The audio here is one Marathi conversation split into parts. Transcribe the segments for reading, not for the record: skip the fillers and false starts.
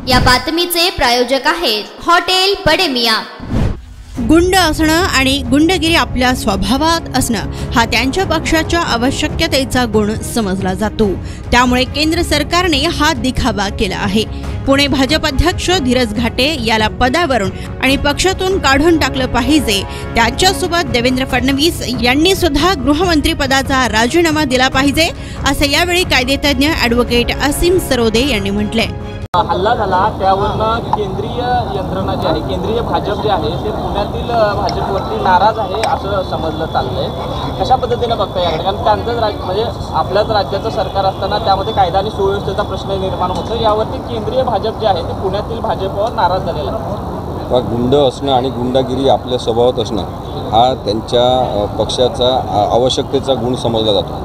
या बातमीचे प्रायोजक आहेत हॉटेल बडे मियां। गुंड असणं आणि गुंडगिरी आपल्या स्वभावात असणं हा त्यांच्या पक्षाच्या आवश्यकतेचा गुण समजला जातो। त्यामुळे केंद्र सरकारने हा दिखावा केला आहे। पुणे भाजप अध्यक्ष धीरज घाटे याला पदावरून आणि पक्षातून काढून टाकलं पाहिजे। त्याच्यासोबत देवेंद्र फडणवीस यांनी सुद्धा गृहमंत्री पदाचा राजीनामा दिला पाहिजे, असं यावेळी कायदेतज्ञ ॲडव्होकेट असीम सरोदे यांनी म्हटले। हल्ला झाला त्यावरनं केंद्रीय यंत्रणा जी आहे, केंद्रीय भाजप जे आहे ते पुण्यातील भाजपवरती नाराज आहे असं समजलं चाललंय। कशा पद्धतीने बघता याकडे? कारण त्यांचंच राज्य म्हणजे आपल्याच राज्याचं सरकार असताना त्यामध्ये कायदा आणि सुव्यवस्थेचा प्रश्न निर्माण होतो। यावरती केंद्रीय भाजप जे आहे ते पुण्यातील भाजपवर नाराज झालेला आहे। गुंड असणं आणि गुंडागिरी आपल्या स्वभावात असणं हा त्यांच्या पक्षाचा आवश्यकतेचा गुण समजला जातो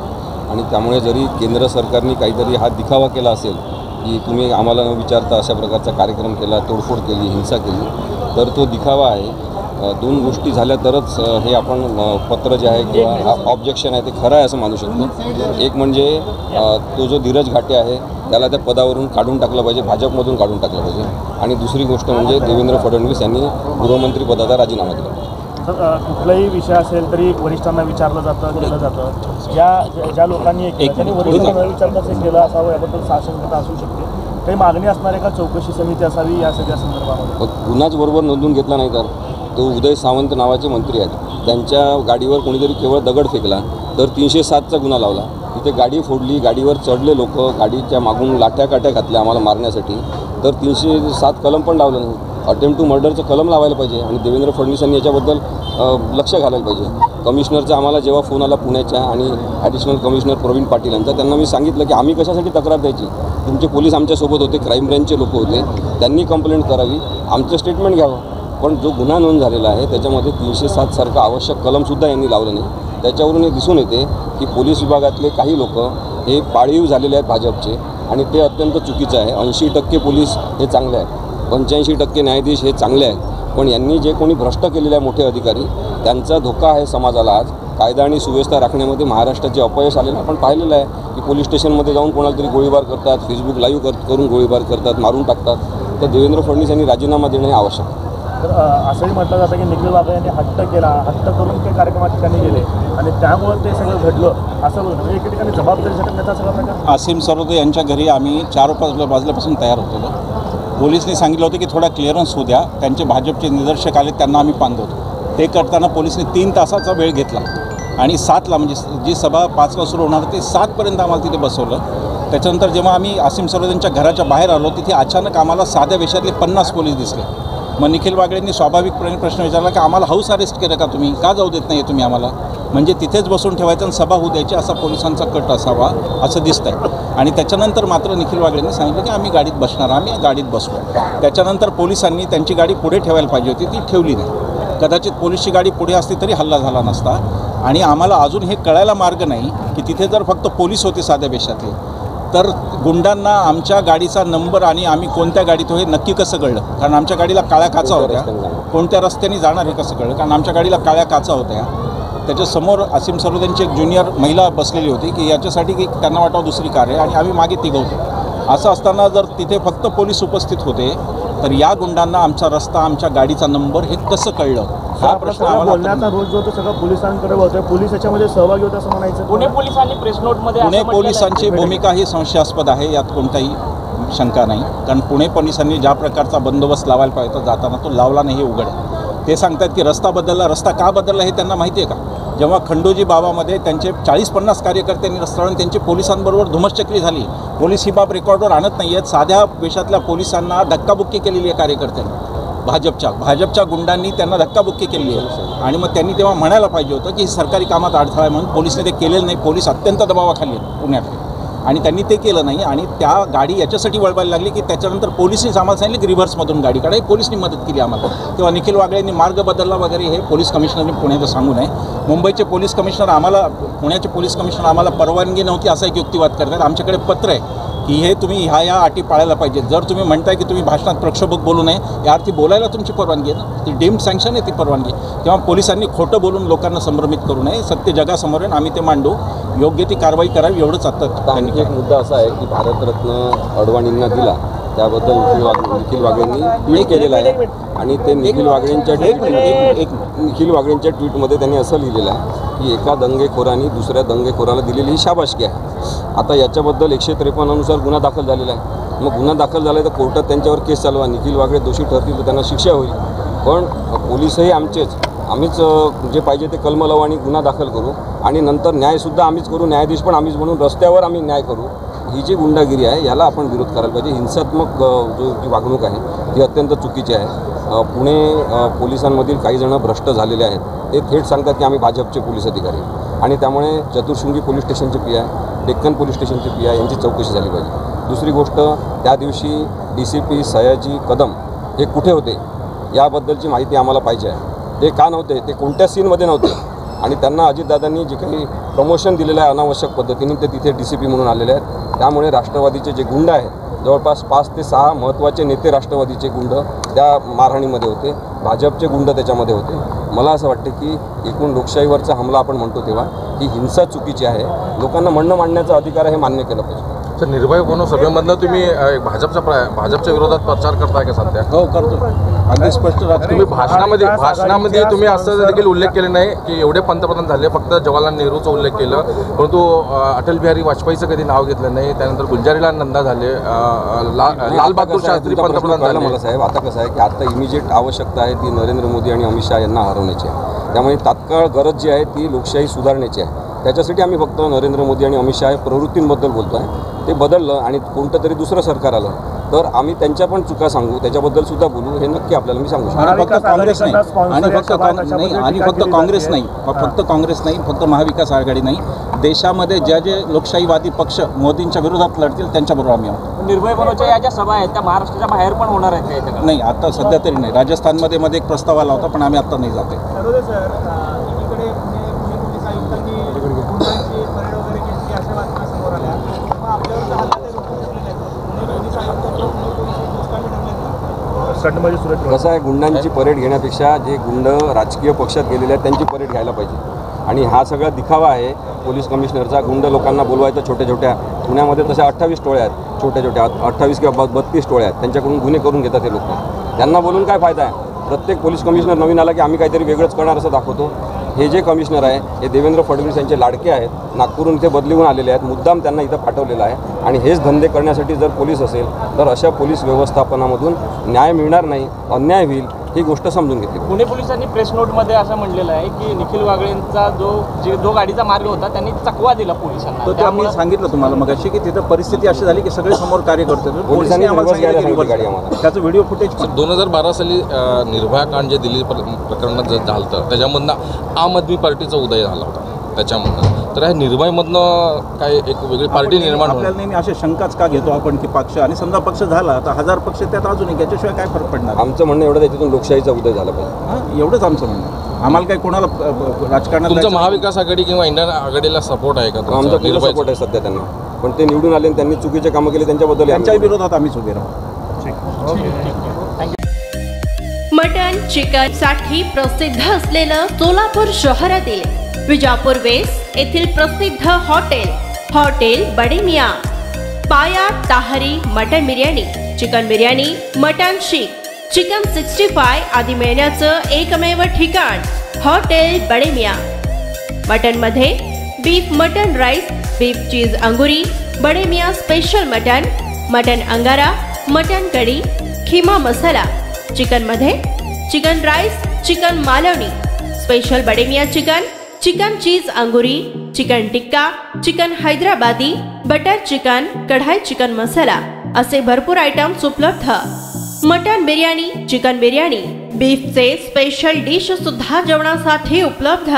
आणि त्यामुळे जरी केंद्र सरकारने काहीतरी हा दिखावा केला असेल की तुम्ही आम्हाला न विचारता अशा प्रकारचा कार्यक्रम केला, तोडफोड केली, हिंसा केली, तर तो दिखावा आहे। दोन गोष्टी झाल्या तरच हे आपण पत्र जे आहे किंवा ऑब्जेक्शन आहे ते खरं आहे असं मानू शकतो। एक म्हणजे तो जो धीरज घाटे आहे त्याला त्या पदावरून काढून टाकलं पाहिजे, भाजपमधून काढून टाकलं पाहिजे। आणि दुसरी गोष्ट म्हणजे देवेंद्र फडणवीस यांनी गृहमंत्री पदाचा राजीनामा दिला पाहिजे। कुठलाही विषय असेल तरी वरिष्ठांना विचारलं जातं, केलं जातं। ज्या लोकांनी त्यांनी वरिष्ठांना विचारताच केलं असावं याबद्दल साशंकता असू शकते। काही मागणी असणार आहे का? चौकशी समिती असावी या सगळ्या संदर्भामध्ये? गुन्हाच बरोबर नोंदवून घेतला नाही तर तो उदय सामंत नावाचे मंत्री आहेत, त्यांच्या गाडीवर कोणीतरी केवळ दगड फेकला तर 307चा गुन्हा लावला। तिथे गाडी फोडली, गाडीवर चढले लोक, गाडीच्या मागून लाठ्या काट्या घातल्या आम्हाला मारण्यासाठी, तर 307 कलम पण लावलं नाही। अटेम्प्ट टू मर्डरचं कलम लावायला पाहिजे आणि देवेंद्र फडणवीसांनी याच्याबद्दल लक्ष घालायला पाहिजे। कमिशनरचा आम्हाला जेव्हा फोन आला पुण्याच्या आणि ॲडिशनल कमिशनर प्रवीण पाटील यांचा, त्यांना मी सांगितलं की आम्ही कशासाठी तक्रार द्यायची, तुमचे पोलीस आमच्यासोबत होते, क्राईम ब्रँचचे लोक होते, त्यांनी कंप्लेंट करावी, आमचं स्टेटमेंट घ्यावं। पण जो गुन्हा नोंद झालेला आहे त्याच्यामध्ये 307 सारखं आवश्यक कलमसुद्धा यांनी लावलं नाही। त्याच्यावरून हे दिसून येते की पोलीस विभागातले काही लोक हे पाळीव झालेले आहेत भाजपचे आणि ते अत्यंत चुकीचं आहे। 80% पोलीस हे चांगले आहेत, 85% न्यायाधीश हे चांगले आहेत, पण यांनी जे कोणी भ्रष्ट केलेले आहे मोठे अधिकारी त्यांचा धोका आहे समाजाला। आज कायदा आणि सुव्यवस्था राखण्यामध्ये महाराष्ट्राचे अपयश आलेलं आपण पाहिलेलं आहे की पोलीस स्टेशनमध्ये जाऊन कोणाला तरी गोळीबार करतात, फेसबुक लाईव्ह करून गोळीबार करतात, मारून टाकतात। तर देवेंद्र फडणवीस यांनी राजीनामा देणं हे आवश्यक आहे। तर असंही म्हटलं जातं की निखिल बाबा यांनी हट्ट केला, हट्ट करून ते कार्यक्रमात ठिकाणी गेले आणि त्यामुळे ते सगळं घडलं असं बोलतो। म्हणजे एके ठिकाणी जबाबदारी झटकण्याचा सगळा प्रकार। असीम सरोदे यांच्या घरी आम्ही 4-5 वाजल्यापासून तयार होतो। पोलिसने सांगितलं होतं की थोडा क्लिअरन्स होऊ द्या, त्यांचे भाजपचे निदर्शक आले त्यांना आम्ही पांगवतो। ते करताना पोलिसने 3 तासाचा वेळ घेतला आणि 7ला म्हणजे जी सभा 5ला सुरू होणार ते 7पर्यंत आम्हाला तिथे बसवलं। त्याच्यानंतर जेव्हा आम्ही असीम सरोदेंच्या घराच्या बाहेर आलो तिथे अचानक आम्हाला साध्या वेशातले 50 पोलीस दिसले। मग निखिल वागळेंनी स्वाभाविकपणे प्रश्न विचारला की आम्हाला हाऊस अरेस्ट केलं का तुम्ही, का जाऊ देत नाही तुम्ही आम्हाला? म्हणजे तिथेच बसून ठेवायचं आणि सभा होऊ द्यायची असा पोलिसांचा कट असावा असं दिसत आहे। आणि त्याच्यानंतर मात्र निखिल वागळेंनी सांगितलं की आम्ही गाडीत बसणार, आम्ही गाडीत बसलो। त्याच्यानंतर पोलिसांनी त्यांची गाडी पुढे ठेवायला पाहिजे होती, ती ठेवली नाही। कदाचित पोलिसची गाडी पुढे असती तरी हल्ला झाला नसता। आणि आम्हाला अजून हे कळायला मार्ग नाही की तिथे जर फक्त पोलीस होते साध्या वेशातले तर गुंडांना आमच्या गाडीचा नंबर आणि आम्ही कोणत्या गाडीत हे नक्की कसं कळलं? कारण आमच्या गाडीला काळ्या काचा होत्या, कोणत्या रस्त्याने जाणार हे कसं कळलं? कारण आमच्या गाडीला काळ्या काचा होत्या। त्याच्यासमोर असीम सरोदेंची एक ज्युनियर महिला बसलेली होती की याच्यासाठी की त्यांना वाटावं दुसरी कार आहे आणि आम्ही मागे तिघं होतो। असं असताना जर तिथे फक्त पोलीस उपस्थित होते तर या गुंडांना आमचा रस्ता, आमच्या गाडीचा नंबर हे कसं कळलं हा प्रश्न बोलण्याचा रोज जो तो सगळं पोलिसांकडे होतोय, पोलीस याच्यामध्ये सहभागी होते असं म्हणायचं। पुणे पोलिसांनी प्रेस नोटमध्ये पुणे पोलिसांची भूमिका ही संशयास्पद आहे, यात कोणताही शंका नाही। कारण पुणे पोलिसांनी ज्या प्रकारचा बंदोबस्त लावायला पाहिजे होता जाताना तो लावला नाही हे उघड आहे। ते सांगतात की रस्ता बदलला, रस्ता का बदलला हे त्यांना माहिती आहे का? जेव्हा खंडोजी बाबामध्ये त्यांचे 40-50 कार्यकर्त्यांनी रस्त्यावर त्यांची पोलिसांबरोबर धुमश्चक्री झाली, पोलीस ही बाब रेकॉर्डवर आणत नाही आहेत। साध्या वेशातल्या पोलिसांना धक्काबुक्की केलेली आहे कार्यकर्त्यांनी, भाजपच्या गुंडांनी त्यांना धक्काबुक्की केलेली आहे। आणि मग त्यांनी तेव्हा म्हणायला पाहिजे होतं की सरकारी कामात अडथळा आहे म्हणून पोलिसने ते केलेलं नाही। पोलीस अत्यंत दबावाखाली आहेत पुण्यात आणि त्यांनी ते केलं नाही आणि त्या गाडी याच्यासाठी वळवायला लागली की त्याच्यानंतर पोलिसनीच आम्हाला सांगितलं की रिव्हर्समधून गाडी काढा, पोलिसनी मदत केली आम्हाला। तेव्हा निखिल वागळेंनी मार्ग बदलला वगैरे हे पोलीस कमिशनरने पुण्याचं सांगू नये। मुंबईचे पोलीस कमिशनर आम्हाला, पुण्याचे पोलीस कमिशनर आम्हाला परवानगी नव्हती असा एक युक्तिवाद करतात। आमच्याकडे पत्र आहे की हे तुम्ही ह्या अटी पाळायला पाहिजे। जर तुम्ही म्हणताय की तुम्ही भाषणात प्रक्षोभक बोलू नये, या अर्थी बोलायला तुमची परवानगी आहे ना, ती डीम्ड सँक्शन आहे ती परवानगी। तेव्हा पोलिसांनी खोटं बोलून लोकांना संभ्रमित करू नये, सत्य जगासमोर आहे, आम्ही ते मांडू, योग्य ती कारवाई करावी एवढंच आता। आणखी एक मुद्दा असा आहे की भारतरत्न अडवाणींना दिला त्याबद्दल निखिल वागळेंनी ट्विट केलेलं आहे आणि ते निखिल वागळेंच्या ट्विटमध्ये त्यांनी असं लिहिलेलं आहे की एका दंगेखोरांनी दुसऱ्या दंगेखोराला दिलेली ही शाबासकी आहे. आता याच्याबद्दल 153 अनुसार गुन्हा दाखल झालेला आहे. मग गुन्हा दाखल झाला तर कोर्टात त्यांच्यावर केस चालवा, निखिल वागळे दोषी ठरतील तर त्यांना शिक्षा होईल. पण पोलीसही आम्हीच जे पाहिजे ते कलम लावू आणि गुन्हा दाखल करू आणि नंतर न्यायसुद्धा आम्हीच करू, न्यायाधीश पण आम्हीच म्हणून रस्त्यावर आम्ही न्याय करू. ही जी गुंडागिरी आहे याला आपण विरोध करायला पाहिजे. हिंसात्मक जी वागणूक आहे ती अत्यंत चुकीची आहे. पुणे पोलिसांमधील काही जण भ्रष्ट झालेले आहेत. ते थेट सांगतात की आम्ही भाजपचे पोलीस अधिकारी आणि त्यामुळे चतुर्शृंगी पोलीस स्टेशनचे PI, डेक्कन पोलीस स्टेशनचे PI यांची चौकशी झाली पाहिजे. दुसरी गोष्ट, त्या दिवशी DCP सयाजी कदम हे कुठे होते याबद्दलची माहिती आम्हाला पाहिजे आहे. ते का नव्हते, ते कोणत्या सीनमध्ये नव्हते आणि त्यांना अजितदादांनी जे काही प्रमोशन दिलेलं आहे अनावश्यक पद्धतीने ते तिथे DCP म्हणून आलेले आहेत. त्यामुळे राष्ट्रवादीचे जे गुंड आहेत, जवळपास 5 ते 6 महत्त्वाचे नेते राष्ट्रवादीचे गुंड त्या मारहाणीमध्ये होते, भाजपचे गुंड त्याच्यामध्ये होते. मला असं वाटतं की एकूण लोकशाहीवरचा हमला आपण म्हणतो तेव्हा ही हिंसा चुकीची आहे. लोकांना म्हणणं मांडण्याचा अधिकार आहे, हे मान्य केलं पाहिजे. तर निर्भय होणं सभेमधनं तुम्ही भाजपच्या विरोधात प्रचार करताय का सध्या? हो, करतो. अगदी स्पष्ट तुम्ही भाषणामध्ये तुम्ही असं देखील उल्लेख केले नाही की एवढे पंतप्रधान झाले, फक्त जवाहरलाल नेहरूचा उल्लेख केलं, परंतु अटल बिहारी वाजपेयीचं कधी नाव घेतलं नाही. त्यानंतर गुलजारीलाल नंदा झाले, लाल बहादूर शास्त्री पंतप्रधान झाले. मला साहेब आता कसं आहे की आता इमिजिएट आवश्यकता आहे ती नरेंद्र मोदी आणि अमित शहा यांना हरवण्याची आहे. त्यामुळे तात्काळ गरज जी आहे ती लोकशाही सुधारण्याची आहे. त्याच्यासाठी आम्ही फक्त नरेंद्र मोदी आणि अमित शहा प्रवृत्तींबद्दल बोलतो आहे. ते बदललं आणि कोणतं तरी दुसरं सरकार आलं तर आम्ही त्यांच्या पण चुका सांगू, त्याच्याबद्दल सुद्धा बोलू, हे नक्की आपल्याला मी सांगू शकतो. फक्त काँग्रेस नाही, फक्त महाविकास आघाडी नाही, देशामध्ये जे लोकशाहीवादी पक्ष मोदींच्या विरोधात लढतील त्यांच्याबरोबर आम्ही आहोत. निर्भय बनवच्या या ज्या सभा आहेत त्या महाराष्ट्राच्या बाहेर पण होणार आहेत का? नाही, आता सध्या तरी नाही. राजस्थानमध्ये एक प्रस्ताव आला होता पण आम्ही आता नाही जाते. कसं आहे, गुंडांची परेड घेण्यापेक्षा जे गुंड राजकीय पक्षात गेलेले आहेत त्यांची परेड घ्यायला पाहिजे. आणि हा सगळा दिखावा आहे पोलीस कमिशनरचा. गुंड लोकांना बोलवायचं छोट्या पुण्यामध्ये तशा 28 टोळ्या आहेत, छोट्या 28 किंवा 32 टोळ्या आहेत. त्यांच्याकडून गुन्हे करून घेतात हे लोक. त्यांना बोलून काय फायदा आहे? प्रत्येक पोलीस कमिशनर नवीन आला की आम्ही काहीतरी वेगळंच करणार असं दाखवतो. हे जे कमिशनर आहे हे देवेंद्र फडणवीस यांचे लाडके आहेत, नागपूरहून इथे बदलीहून आलेले आहेत, मुद्दाम त्यांना इथं पाठवलेलं आहे. आणि हेच धंदे करण्यासाठी जर पोलीस असेल तर अशा पोलीस व्यवस्थापनामधून न्याय मिळणार नाही, अन्याय होईल, ही गोष्ट समजून घेतली. पुणे पोलिसांनी प्रेस नोटमध्ये असं म्हणलेलं आहे की निखिल वागळेंचा जो गाडीचा मार्ग होता त्यांनी चकवा दिला पोलिसांना. तर त्यामुळे सांगितलं तुम्हाला मगाशी की तिथं परिस्थिती अशी झाली की सगळे समोर कार्य करते. पोलिसांनी त्याचं व्हिडिओ फुटेज 2012 साली निर्भया कांड जे दिल्ली प्रकरणात झालं त्याच्यामधनं आम आदमी पार्टीचा उदय झाला होता त्याच्यामधनं. तर ह्या निर्भयमधनं काय एक वेगळी पार्टी निर्माण आपल्याला नेहमी असे शंकाच का घेतो आपण की पक्ष, आणि समजा पक्ष झाला तर 1000 पक्ष त्यात अजून एक, याच्याशिवाय काय फरक पडणार? आमचं म्हणणं एवढं त्याच्यातून लोकशाहीचा उदय झाला पाहिजे. हां, एवढंच आमचं म्हणणं. आम्हाला काही कोणाला राजकारणात तुमचं महाविकास आघाडी किंवा इंडियन आघाडीला सपोर्ट आहे का? आमचा सपोर्ट आहे सध्या त्यांना, पण ते निवडून आले त्यांनी चुकीचे कामं केले त्यांच्याबद्दल त्यांच्या विरोधात आम्हीच उभे राहू. मटन चिकन साठी प्रसिद्ध असलेलं सोलापूर शहरातील विजापूर वेस्ट येथील प्रसिद्ध हॉटेल बडे मियाँ. पाया ताहरी mutton biryani, chicken biryani, mutton शीख, चिकन 65 आदी मिळण्याचं एकमेव ठिकाण हॉटेल बडे मियाँ. मटनमध्ये beef mutton rice, beef cheese अंगुरी, बडे मियाँ स्पेशल मटन अंगारा, मटन कढी, खिमा मसाला. चिकनमध्ये chicken rice, chicken Malvani, special Bade Miyan chicken cheese अंगुरी, chicken tikka, chicken Hyderabadi, butter chicken, kadai chicken masala असे भरपूर आयटम्स उपलब्ध. मटन बिर्याणी, चिकन बिर्याणी, बीफचे स्पेशल डिश सुद्धा जेवणासाठी उपलब्ध.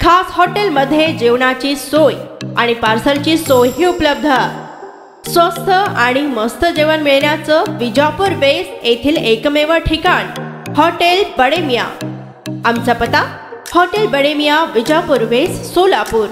खास हॉटेलमध्ये जेवणाची सोय आणि पार्सलची सोयही उपलब्ध. स्वस्त आणि मस्त जेवण मिळण्याचं विजापूर वेस्ट येथील एकमेव ठिकाण हॉटेल बडे मियाँ. आमचा पत्ता हॉटेल बडे मियाँ, विजापूर वेस्ट, सोलापूर.